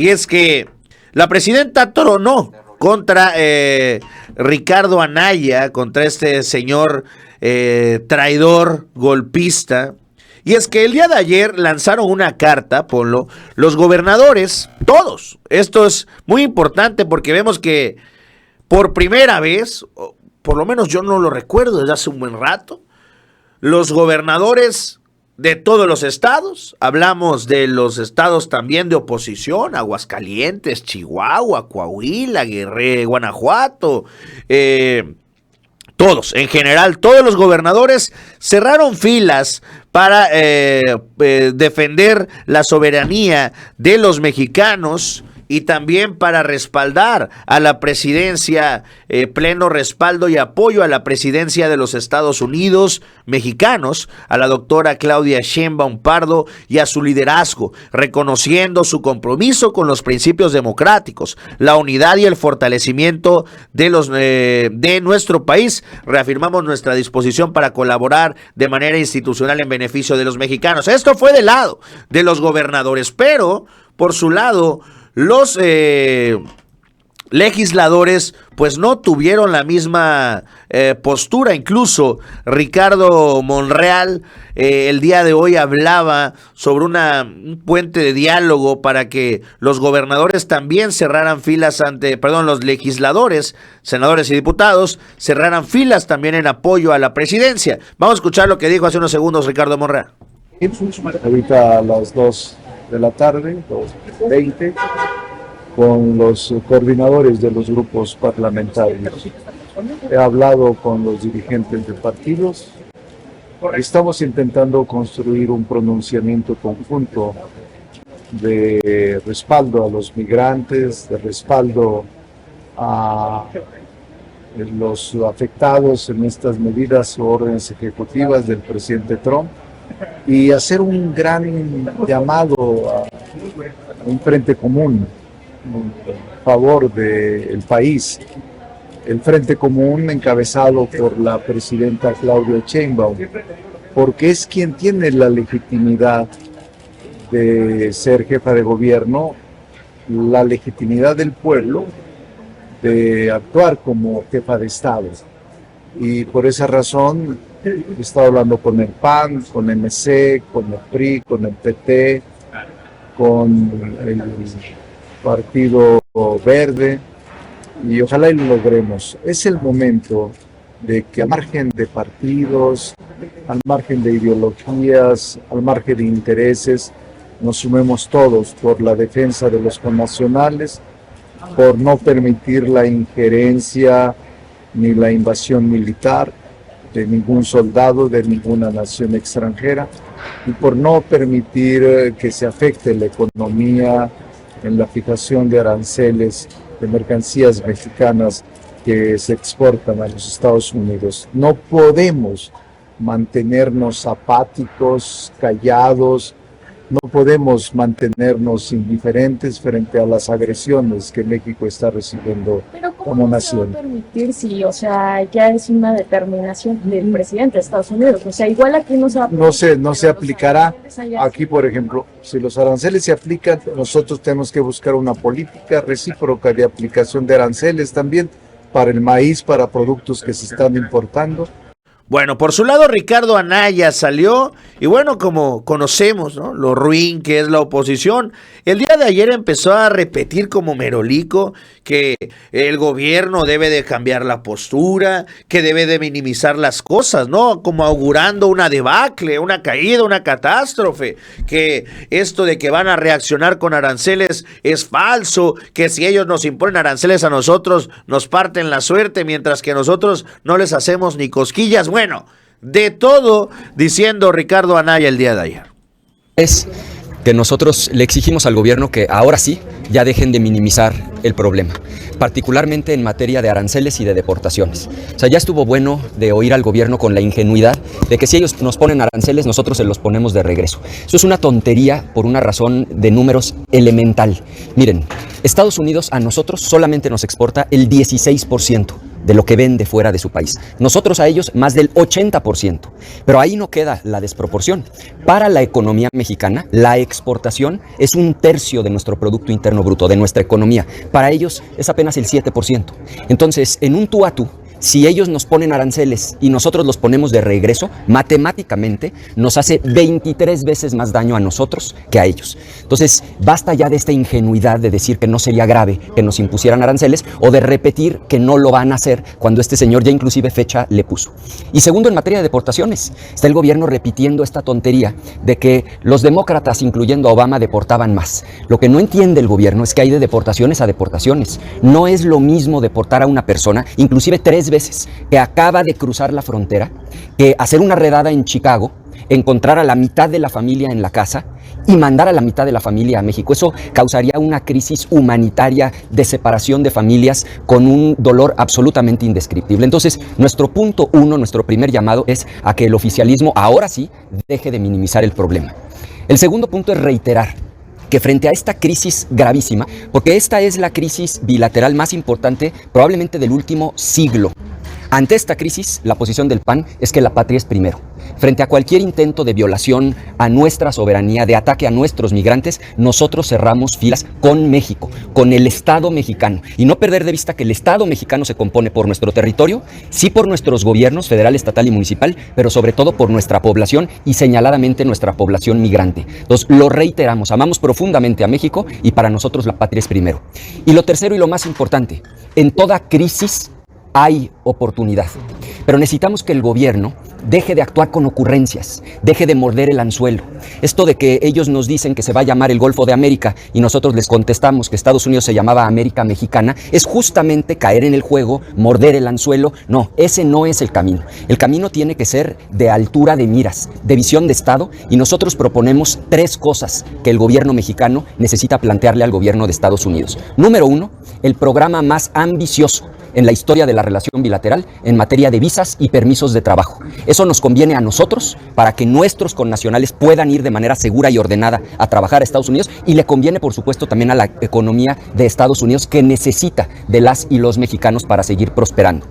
Y es que la presidenta tronó contra Ricardo Anaya, contra este señor traidor, golpista. Y es que el día de ayer lanzaron una carta, Polo, los gobernadores, todos. Esto es muy importante porque vemos que por primera vez, por lo menos yo no lo recuerdo desde hace un buen rato, los gobernadores de todos los estados, hablamos de los estados también de oposición, Aguascalientes, Chihuahua, Coahuila, Guerrero, Guanajuato, todos, en general, todos los gobernadores cerraron filas para defender la soberanía de los mexicanos y también para respaldar a la presidencia, pleno respaldo y apoyo a la presidencia de los Estados Unidos mexicanos, a la doctora Claudia Sheinbaum Pardo y a su liderazgo, reconociendo su compromiso con los principios democráticos, la unidad y el fortalecimiento de nuestro país. Reafirmamos nuestra disposición para colaborar de manera institucional en beneficio de los mexicanos. Esto fue del lado de los gobernadores, pero por su lado, los legisladores pues no tuvieron la misma postura. Incluso Ricardo Monreal el día de hoy hablaba sobre un puente de diálogo para que los gobernadores también cerraran filas los legisladores, senadores y diputados cerraran filas también en apoyo a la presidencia. Vamos a escuchar lo que dijo hace unos segundos Ricardo Monreal. Ahorita a las 2 de la tarde, 2:20, con los coordinadores de los grupos parlamentarios. He hablado con los dirigentes de partidos. Estamos intentando construir un pronunciamiento conjunto de respaldo a los migrantes, de respaldo a los afectados en estas medidas o órdenes ejecutivas del presidente Trump, y hacer un gran llamado a un frente común en favor del país. El frente común encabezado por la presidenta Claudia Sheinbaum, porque es quien tiene la legitimidad de ser jefa de gobierno, la legitimidad del pueblo de actuar como jefa de Estado. Y por esa razón he estado hablando con el PAN, con MC, con el PRI, con el PT, con el Partido Verde, y ojalá y lo logremos. Es el momento de que, al margen de partidos, al margen de ideologías, al margen de intereses, nos sumemos todos por la defensa de los connacionales, por no permitir la injerencia ni la invasión militar de ningún soldado de ninguna nación extranjera, y por no permitir que se afecte la economía en la fijación de aranceles de mercancías mexicanas que se exportan a los Estados Unidos. No podemos mantenernos apáticos, callados, no podemos mantenernos indiferentes frente a las agresiones que México está recibiendo como nación. ¿Cómo se va a permitir si, ya es una determinación del presidente de Estados Unidos? Igual aquí no se va a permitir. No se aplicará. Aquí, por ejemplo, si los aranceles se aplican, nosotros tenemos que buscar una política recíproca de aplicación de aranceles también para el maíz, para productos que se están importando. Bueno, por su lado Ricardo Anaya salió y bueno, como conocemos, ¿no?, lo ruin que es la oposición, el día de ayer empezó a repetir como merolico que el gobierno debe de cambiar la postura, que debe de minimizar las cosas, ¿no?, como augurando una debacle, una caída, una catástrofe, que esto de que van a reaccionar con aranceles es falso, que si ellos nos imponen aranceles a nosotros nos parten la suerte, mientras que nosotros no les hacemos ni cosquillas. Bueno, de todo diciendo Ricardo Anaya el día de ayer. Es que nosotros le exigimos al gobierno que ahora sí ya dejen de minimizar el problema, particularmente en materia de aranceles y de deportaciones. Ya estuvo bueno de oír al gobierno con la ingenuidad de que si ellos nos ponen aranceles, nosotros se los ponemos de regreso. Eso es una tontería por una razón de números elemental. Miren, Estados Unidos a nosotros solamente nos exporta el 16% de lo que vende fuera de su país. Nosotros a ellos más del 80%. Pero ahí no queda la desproporción. Para la economía mexicana, la exportación es 1/3 de nuestro Producto Interno Bruto, de nuestra economía. Para ellos es apenas el 7%. Entonces, en un tú a tú, si ellos nos ponen aranceles y nosotros los ponemos de regreso, matemáticamente nos hace 23 veces más daño a nosotros que a ellos. Entonces, basta ya de esta ingenuidad de decir que no sería grave que nos impusieran aranceles o de repetir que no lo van a hacer cuando este señor ya inclusive fecha le puso. Y segundo, en materia de deportaciones, está el gobierno repitiendo esta tontería de que los demócratas, incluyendo a Obama, deportaban más. Lo que no entiende el gobierno es que hay de deportaciones a deportaciones. No es lo mismo deportar a una persona, inclusive 3 veces, que acaba de cruzar la frontera, que hacer una redada en Chicago, encontrar a la mitad de la familia en la casa y mandar a la mitad de la familia a México. Eso causaría una crisis humanitaria de separación de familias con un dolor absolutamente indescriptible. Entonces, nuestro punto 1, nuestro primer llamado es a que el oficialismo ahora sí deje de minimizar el problema. El segundo punto es reiterar que frente a esta crisis gravísima, porque esta es la crisis bilateral más importante probablemente del último siglo, ante esta crisis, la posición del PAN es que la patria es primero. Frente a cualquier intento de violación a nuestra soberanía, de ataque a nuestros migrantes, nosotros cerramos filas con México, con el Estado mexicano. Y no perder de vista que el Estado mexicano se compone por nuestro territorio, sí por nuestros gobiernos federal, estatal y municipal, pero sobre todo por nuestra población y señaladamente nuestra población migrante. Entonces, lo reiteramos, amamos profundamente a México y para nosotros la patria es primero. Y lo tercero y lo más importante, en toda crisis hay oportunidad, pero necesitamos que el gobierno deje de actuar con ocurrencias, deje de morder el anzuelo. Esto de que ellos nos dicen que se va a llamar el Golfo de América y nosotros les contestamos que Estados Unidos se llamaba América Mexicana, es justamente caer en el juego, morder el anzuelo. No, ese no es el camino. El camino tiene que ser de altura de miras, de visión de Estado, y nosotros proponemos 3 cosas que el gobierno mexicano necesita plantearle al gobierno de Estados Unidos. Número 1, el programa más ambicioso en la historia de la relación bilateral en materia de visas y permisos de trabajo. Eso nos conviene a nosotros para que nuestros connacionales puedan ir de manera segura y ordenada a trabajar a Estados Unidos, y le conviene, por supuesto, también a la economía de Estados Unidos, que necesita de las y los mexicanos para seguir prosperando.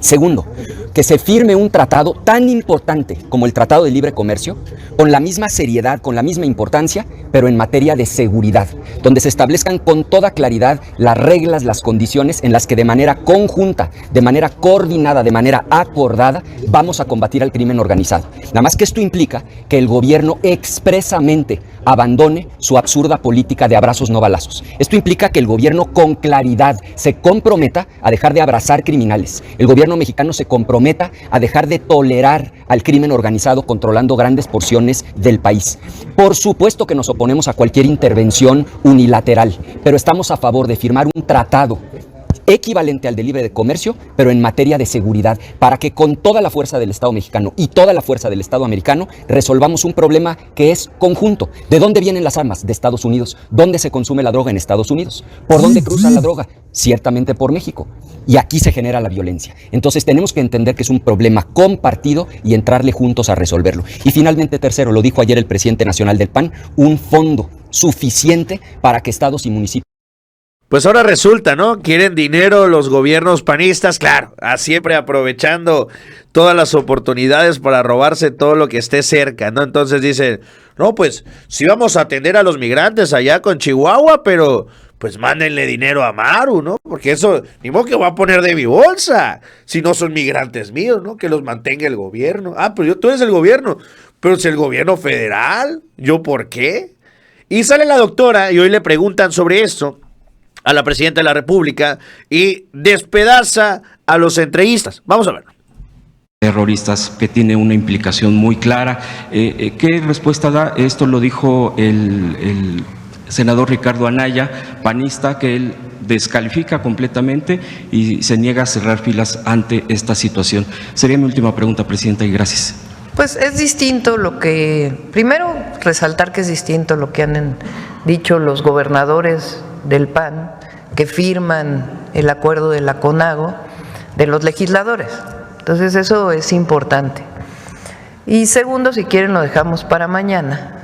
Segundo, que se firme un tratado tan importante como el Tratado de Libre Comercio, con la misma seriedad, con la misma importancia, pero en materia de seguridad, donde se establezcan con toda claridad las reglas, las condiciones en las que de manera conjunta, de manera coordinada, de manera acordada, vamos a combatir al crimen organizado. Nada más que esto implica que el gobierno expresamente abandone su absurda política de abrazos no balazos. Esto implica que el gobierno con claridad se comprometa a dejar de abrazar criminales. El gobierno mexicano se comprometa a dejar de tolerar al crimen organizado controlando grandes porciones del país. Por supuesto que nos oponemos a cualquier intervención unilateral, pero estamos a favor de firmar un tratado equivalente al de libre comercio, pero en materia de seguridad, para que con toda la fuerza del Estado mexicano y toda la fuerza del Estado americano resolvamos un problema que es conjunto. ¿De dónde vienen las armas? De Estados Unidos. ¿Dónde se consume la droga? En Estados Unidos. ¿Por dónde cruza la droga? Ciertamente por México. Y aquí se genera la violencia. Entonces tenemos que entender que es un problema compartido y entrarle juntos a resolverlo. Y finalmente, tercero, lo dijo ayer el presidente nacional del PAN, un fondo suficiente para que estados y municipios. Pues ahora resulta, ¿no? Quieren dinero los gobiernos panistas, claro, siempre aprovechando todas las oportunidades para robarse todo lo que esté cerca, ¿no? Entonces dicen, no, pues sí vamos a atender a los migrantes allá con Chihuahua, pero pues mándenle dinero a Maru, ¿no? Porque eso, ni modo que voy a poner de mi bolsa, si no son migrantes míos, ¿no? Que los mantenga el gobierno. Pero tú eres el gobierno, pero es el gobierno federal, ¿yo por qué? Y sale la doctora y hoy le preguntan sobre esto a la presidenta de la República y despedaza a los entreguistas. Vamos a verlo. Terroristas, que tiene una implicación muy clara. ¿Qué respuesta da? Esto lo dijo el senador Ricardo Anaya, panista, que él descalifica completamente y se niega a cerrar filas ante esta situación. Sería mi última pregunta, presidenta, y gracias. Pues es distinto lo que, primero resaltar que es distinto lo que han dicho los gobernadores del PAN que firman el acuerdo de la CONAGO de los legisladores. Entonces eso es importante. Y segundo, si quieren lo dejamos para mañana,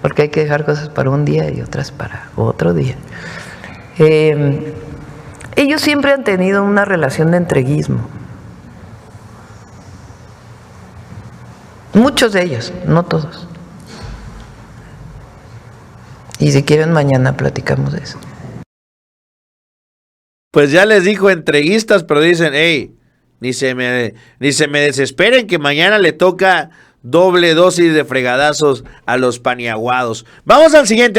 porque hay que dejar cosas para un día y otras para otro día. Ellos siempre han tenido una relación de entreguismo. Muchos de ellos, no todos. Y si quieren mañana platicamos de eso. Pues ya les dijo entreguistas, pero dicen, hey, ni se me desesperen que mañana le toca doble dosis de fregadazos a los paniaguados. Vamos al siguiente.